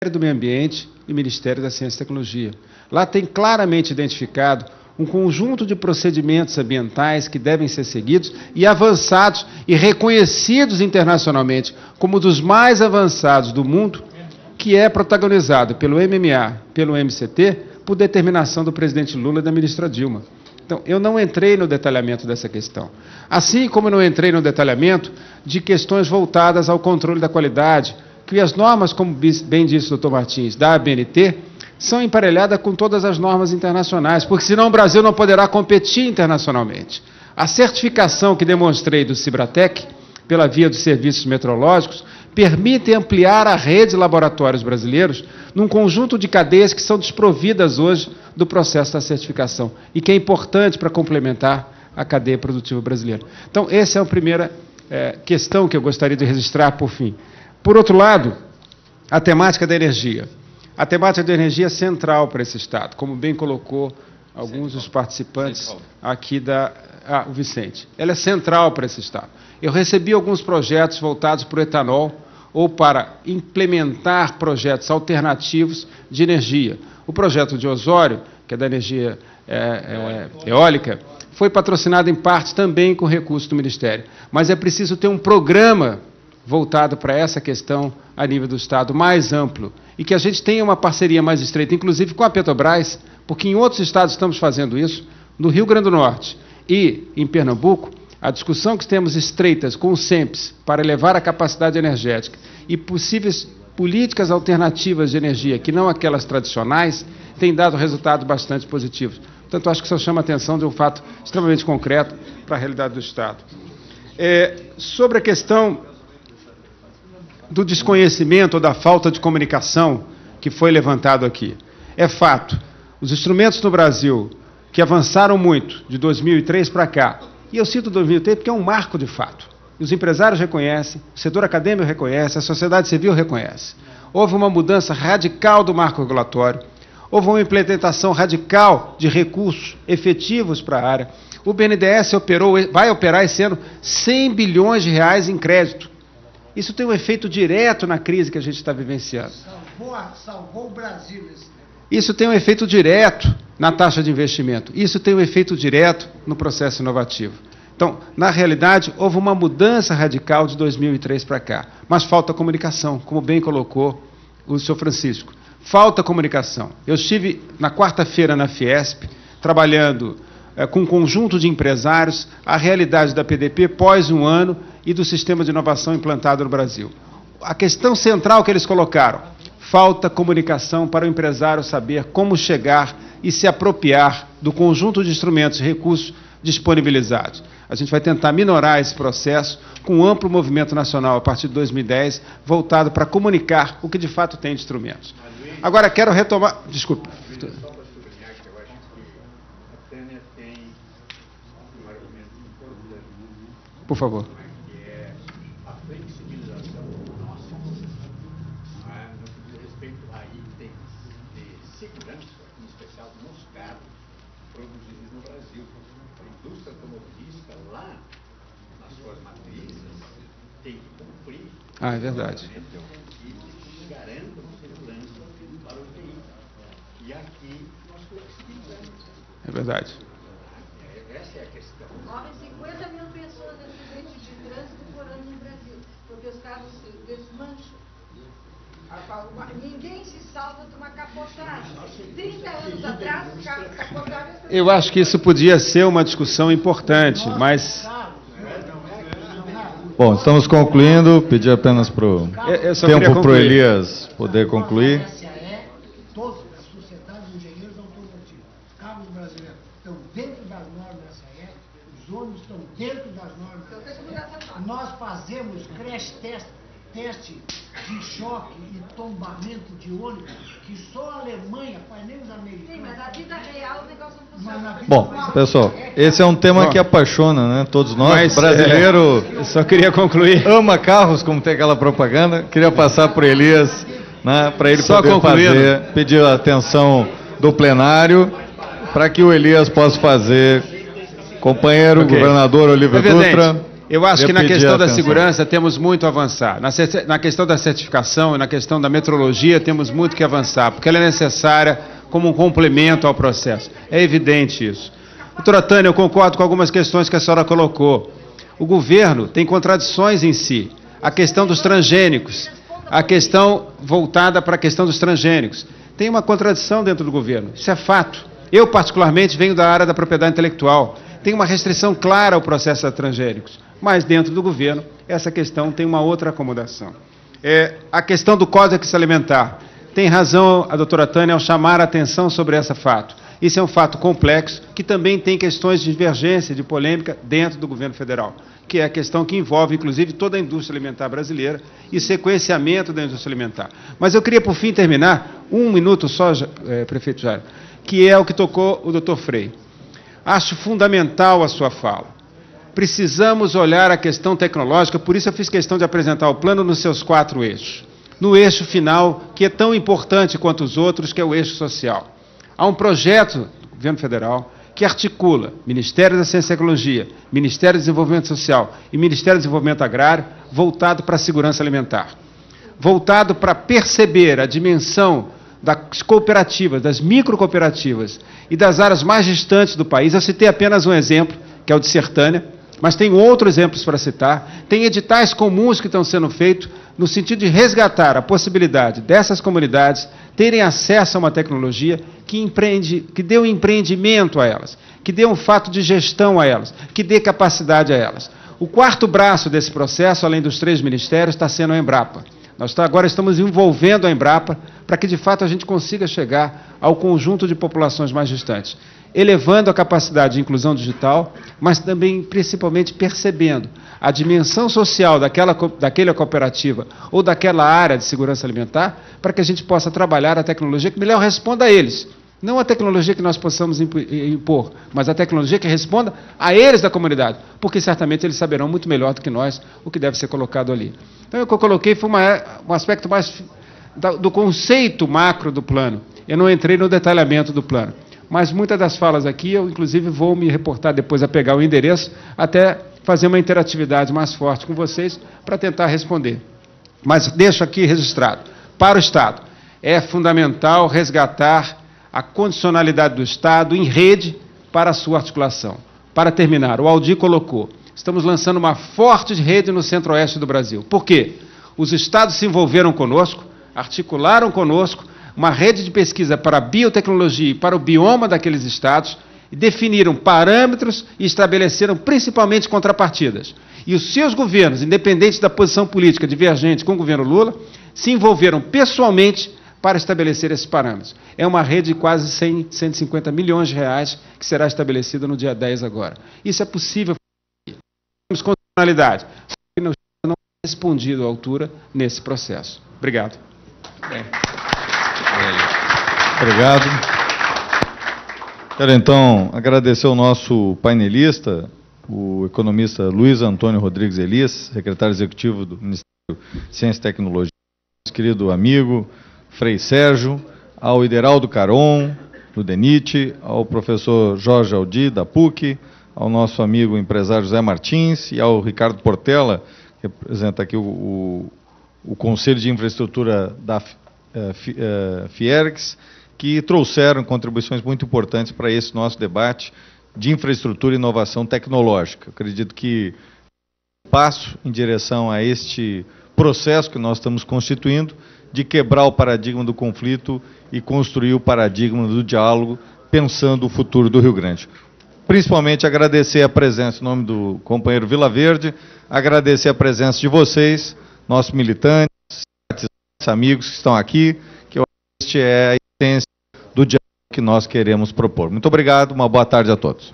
do Meio Ambiente e Ministério da Ciência e Tecnologia. Lá tem claramente identificado um conjunto de procedimentos ambientais que devem ser seguidos e avançados e reconhecidos internacionalmente como dos mais avançados do mundo, que é protagonizado pelo MMA, pelo MCT, por determinação do presidente Lula e da ministra Dilma. Então, eu não entrei no detalhamento dessa questão. Assim como não entrei no detalhamento de questões voltadas ao controle da qualidade, que as normas, como bem disse o Dr. Martins, da ABNT, são emparelhadas com todas as normas internacionais, porque senão o Brasil não poderá competir internacionalmente. A certificação que demonstrei do Cibratec, pela via dos serviços metrológicos, permite ampliar a rede de laboratórios brasileiros num conjunto de cadeias que são desprovidas hoje do processo da certificação e que é importante para complementar a cadeia produtiva brasileira. Então, essa é a primeira questão que eu gostaria de registrar por fim. Por outro lado, a temática da energia. A temática da energia é central para esse Estado, como bem colocou alguns dos participantes aqui o Vicente. Ela é central para esse Estado. Eu recebi alguns projetos voltados para o etanol ou para implementar projetos alternativos de energia. O projeto de Osório, que é da energia eólica, foi patrocinado em parte também com recursos do Ministério. Mas é preciso ter um programa voltado para essa questão a nível do Estado mais amplo e que a gente tenha uma parceria mais estreita, inclusive com a Petrobras, porque em outros estados estamos fazendo isso, no Rio Grande do Norte e em Pernambuco, a discussão que temos estreitas com o SEMPES para elevar a capacidade energética e possíveis políticas alternativas de energia, que não aquelas tradicionais, tem dado resultados bastante positivos. Portanto, acho que isso chama a atenção de um fato extremamente concreto para a realidade do Estado. Sobre a questão do desconhecimento ou da falta de comunicação que foi levantado aqui. É fato, os instrumentos no Brasil que avançaram muito de 2003 para cá, e eu cito 2003 porque é um marco de fato. Os empresários reconhecem, o setor acadêmico reconhece, a sociedade civil reconhece. Houve uma mudança radical do marco regulatório, houve uma implementação radical de recursos efetivos para a área. O BNDES vai operar esse ano 100 bilhões de reais em crédito. Isso tem um efeito direto na crise que a gente está vivenciando. Salvou o Brasil. Isso tem um efeito direto na taxa de investimento. Isso tem um efeito direto no processo inovativo. Então, na realidade, houve uma mudança radical de 2003 para cá. Mas falta comunicação, como bem colocou o senhor Francisco. Falta comunicação. Eu estive na quarta-feira na Fiesp, trabalhando com um conjunto de empresários, a realidade da PDP pós um ano e do sistema de inovação implantado no Brasil. A questão central que eles colocaram, falta comunicação para o empresário saber como chegar e se apropriar do conjunto de instrumentos e recursos disponibilizados. A gente vai tentar minorar esse processo com um amplo movimento nacional a partir de 2010, voltado para comunicar o que de fato tem de instrumentos. Agora, quero retomar... Desculpe. Por favor. A flexibilização do nosso no que diz respeito a itens de segurança, em especial nos carros produzidos no Brasil. A indústria automobilística lá, nas suas matrizes, tem que cumprir. É verdade. Que garantam segurança para o veículo. E aqui nós flexibilizamos. É verdade. Essa é a questão. Morrem 50 mil pessoas nesse acidente de trânsito por ano no Brasil, porque os carros se desmancham. Ninguém se salva de uma capotagem. 30 anos atrás, os carros capotavam. Eu acho que isso podia ser uma discussão importante, mas... Bom, estamos concluindo. Pedir apenas para o tempo para o Elias poder concluir. Todas as sociedades de engenheiros automotivos, os carros brasileiros estão dentro das normas SAE, os ônibus estão dentro das normas SAE. Nós fazemos crash teste de choque e tombamento de ônibus, que só a Alemanha faz, nem os americanos. Sim, mas na vida real o negócio não funciona. Bom, pessoal, esse é um tema que apaixona, né? Todos nós. Mas, brasileiro eu só queria concluir. Ama carros, como tem aquela propaganda. Queria passar para o Elias, né, para ele Só poder pedir a atenção do plenário, para que o Elias possa fazer. Companheiro, governador Olívio Dutra. Eu acho que na questão da segurança temos muito a avançar. Na questão da certificação e na questão da metrologia temos muito que avançar, porque ela é necessária como um complemento ao processo. É evidente isso. Doutora Tânia, eu concordo com algumas questões que a senhora colocou. O governo tem contradições em si. A questão dos transgênicos, a questão voltada para a questão dos transgênicos. Tem uma contradição dentro do governo, isso é fato. Eu, particularmente, venho da área da propriedade intelectual. Tem uma restrição clara ao processo de transgênicos, mas dentro do governo essa questão tem uma outra acomodação. A questão do Códex Alimentar. Tem razão a doutora Tânia ao chamar a atenção sobre esse fato. Isso é um fato complexo, que também tem questões de divergência, de polêmica dentro do governo federal, que é a questão que envolve, inclusive, toda a indústria alimentar brasileira e sequenciamento da indústria alimentar. Mas eu queria, por fim, terminar, 1 minuto só, prefeito Jair, que é o que tocou o doutor Frei. Acho fundamental a sua fala. Precisamos olhar a questão tecnológica, por isso eu fiz questão de apresentar o plano nos seus 4 eixos. No eixo final, que é tão importante quanto os outros, que é o eixo social. Há um projeto do governo federal que articula Ministério da Ciência e Tecnologia, Ministério do Desenvolvimento Social e Ministério do Desenvolvimento Agrário, voltado para a segurança alimentar. Voltado para perceber a dimensão das cooperativas, das microcooperativas e das áreas mais distantes do país. Eu citei apenas um exemplo, que é o de Sertânia, mas tem outros exemplos para citar. Tem editais comuns que estão sendo feitos no sentido de resgatar a possibilidade dessas comunidades terem acesso a uma tecnologia que dê um empreendimento a elas, que dê um fato de gestão a elas, que dê capacidade a elas. O 4º braço desse processo, além dos 3 ministérios, está sendo a Embrapa. Nós agora estamos envolvendo a Embrapa para que, de fato, a gente consiga chegar ao conjunto de populações mais distantes, elevando a capacidade de inclusão digital, mas também, principalmente, percebendo a dimensão social daquela cooperativa ou daquela área de segurança alimentar, para que a gente possa trabalhar a tecnologia que melhor responda a eles. Não a tecnologia que nós possamos impor, mas a tecnologia que responda a eles da comunidade, porque certamente eles saberão muito melhor do que nós o que deve ser colocado ali. Então, o que eu coloquei foi um aspecto mais do conceito macro do plano. Eu não entrei no detalhamento do plano. Mas muitas das falas aqui, eu inclusive vou me reportar depois a pegar o endereço, até fazer uma interatividade mais forte com vocês, para tentar responder. Mas deixo aqui registrado. Para o Estado, é fundamental resgatar a condicionalidade do Estado em rede para a sua articulação. Para terminar, o Aldir colocou, estamos lançando uma forte rede no centro-oeste do Brasil. Por quê? Os estados se envolveram conosco, articularam conosco, uma rede de pesquisa para a biotecnologia e para o bioma daqueles estados, e definiram parâmetros e estabeleceram principalmente contrapartidas. E os seus governos, independentes da posição política divergente com o governo Lula, se envolveram pessoalmente para estabelecer esses parâmetros. É uma rede de quase 150 milhões de reais que será estabelecida no dia 10 agora. Isso é possível. Temos condicionalidade. Não é respondido à altura nesse processo. Obrigado. Obrigado. Quero então agradecer ao nosso painelista, o economista Luiz Antônio Rodrigues Elias, secretário executivo do Ministério de Ciência e Tecnologia, nosso querido amigo Frei Sérgio, ao Ideraldo Caron, do DENIT, ao professor Jorge Aldir, da PUC, ao nosso amigo empresário José Martins e ao Ricardo Portela, que representa aqui o Conselho de Infraestrutura da Fiergs, que trouxeram contribuições muito importantes para esse nosso debate de infraestrutura e inovação tecnológica. Eu acredito que o passo em direção a este processo que nós estamos constituindo, de quebrar o paradigma do conflito e construir o paradigma do diálogo, pensando o futuro do Rio Grande. Principalmente agradecer a presença, em nome do companheiro Vila Verde, agradecer a presença de vocês, nossos militantes, amigos que estão aqui, que este é a essência do diálogo que nós queremos propor. Muito obrigado, uma boa tarde a todos.